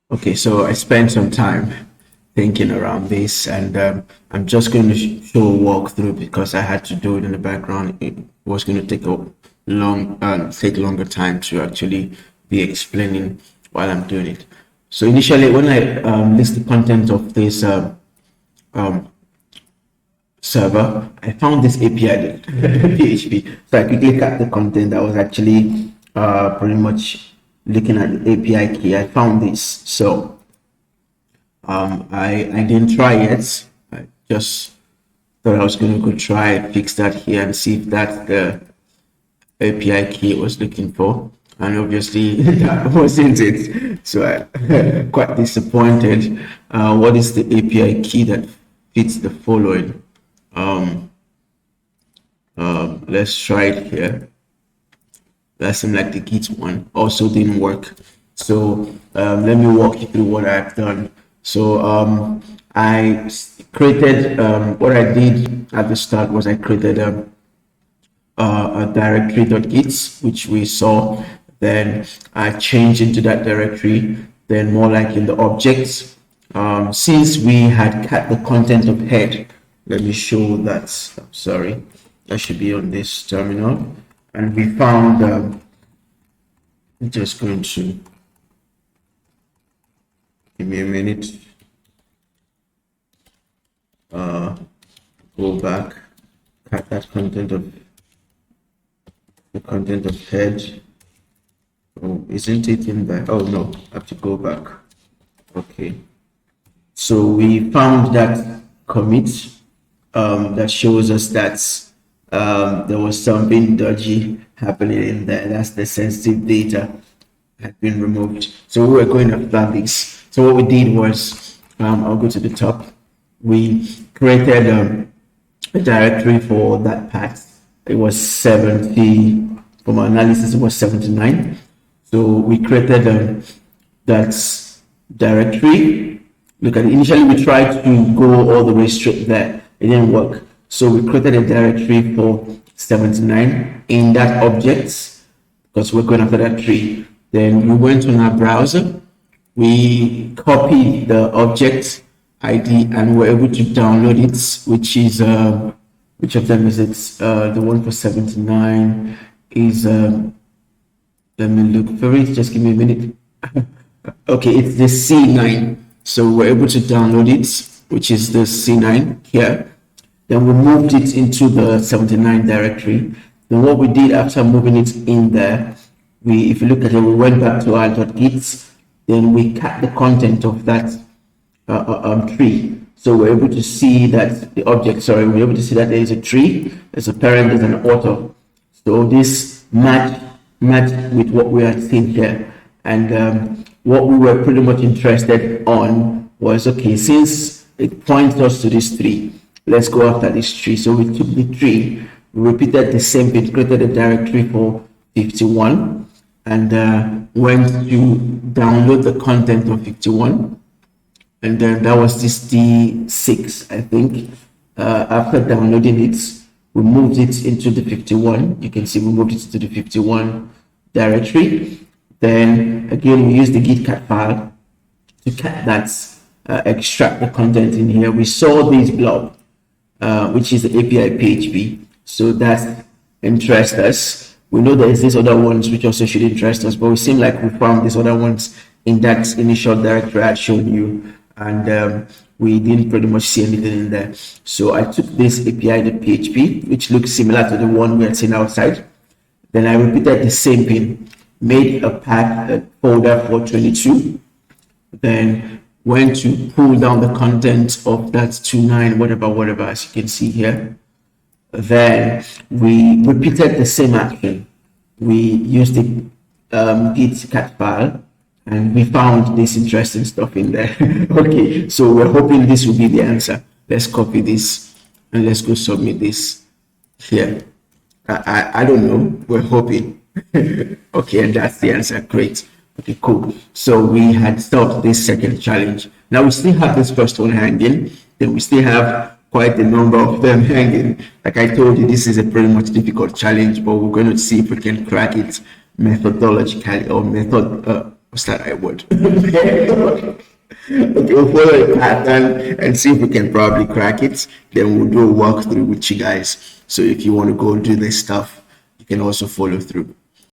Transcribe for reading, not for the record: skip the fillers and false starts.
Okay, so I spent some time thinking around this, and I'm just going to show a walkthrough because I had to do it in the background. It was going to take longer time to actually be explaining while I'm doing it. So initially, when I list the content of this um, server, I found this API PHP. So I quickly cut the content. I was actually pretty much looking at the API key. I found this. So I didn't try it. I just thought I was going to go try fix that here and see if that's the API key it was looking for. And obviously that wasn't it. So I quite disappointed. What is the API key that fits the following? Let's try it here. That seemed like the Git one also didn't work. So let me walk you through what I've done. So I created what I did at the start was I created a directory.git, which we saw. Then I changed into that directory. Then more like in the objects. Since we had cut the content of head, let me show that. Sorry, that should be on this terminal. And we found, I'm just going to give me a minute, go back, cut that content of the content of head. Oh, isn't it in there? Oh no, I have to go back. Okay, so we found that commit that shows us that there was something dodgy happening in there. That's the sensitive data had been removed. So we were going to flag this. So what we did was, I'll go to the top. We created a directory for that path. It was 70, from our analysis, it was 79. So we created that directory. Look at it. Initially, we tried to go all the way straight there. It didn't work. So we created a directory for 79 in that object because we're going after that tree. Then we went on our browser, we copied the object ID and we're able to download it, which is which of them is it? The one for 79 is let me look for it, just give me a minute. Okay, it's the C9. So we're able to download it, which is the C9 here. Then we moved it into the 79 directory. Then what we did after moving it in there, if you look at it, we went back to our .git, then we cut the content of that tree. So we're able to see that the object, we're able to see that there is a tree, there's a parent, there's an author. So this matched with what we are seeing here. And what we were pretty much interested on was, okay, since it points us to this tree, let's go after this tree. So we took the tree, we repeated the same thing, created a directory for 51, and went to download the content of 51. And then that was this D6, I think. After downloading it, we moved it into the 51. You can see we moved it into the 51 directory. Then again, we used the git cat file to cut that, extract the content in here. We saw this blob, which is the API PHP. So that interests us. We know there's these other ones which also should interest us, but we seem like we found these other ones in that initial directory I showed you, and we didn't pretty much see anything in there. So I took this API, the PHP, which looks similar to the one we had seen outside. Then I repeated the same thing, made a path, a folder for 22, then went to pull down the content of that 29, whatever, as you can see here. Then we repeated the same action. We used the git cat file and we found this interesting stuff in there. Okay, so we're hoping this will be the answer. Let's copy this and let's go submit this here. I don't know, we're hoping. Okay, and that's the answer. Great. Okay, cool. So we had solved this second challenge. Now we still have this first one hanging. Then we still have quite a number of them hanging. Like I told you, this is a pretty much difficult challenge, but we're going to see if we can crack it methodologically or what's that I word? Okay, we'll follow the pattern and see if we can probably crack it. Then we'll do a walkthrough with you guys. So if you want to go do this stuff, you can also follow through.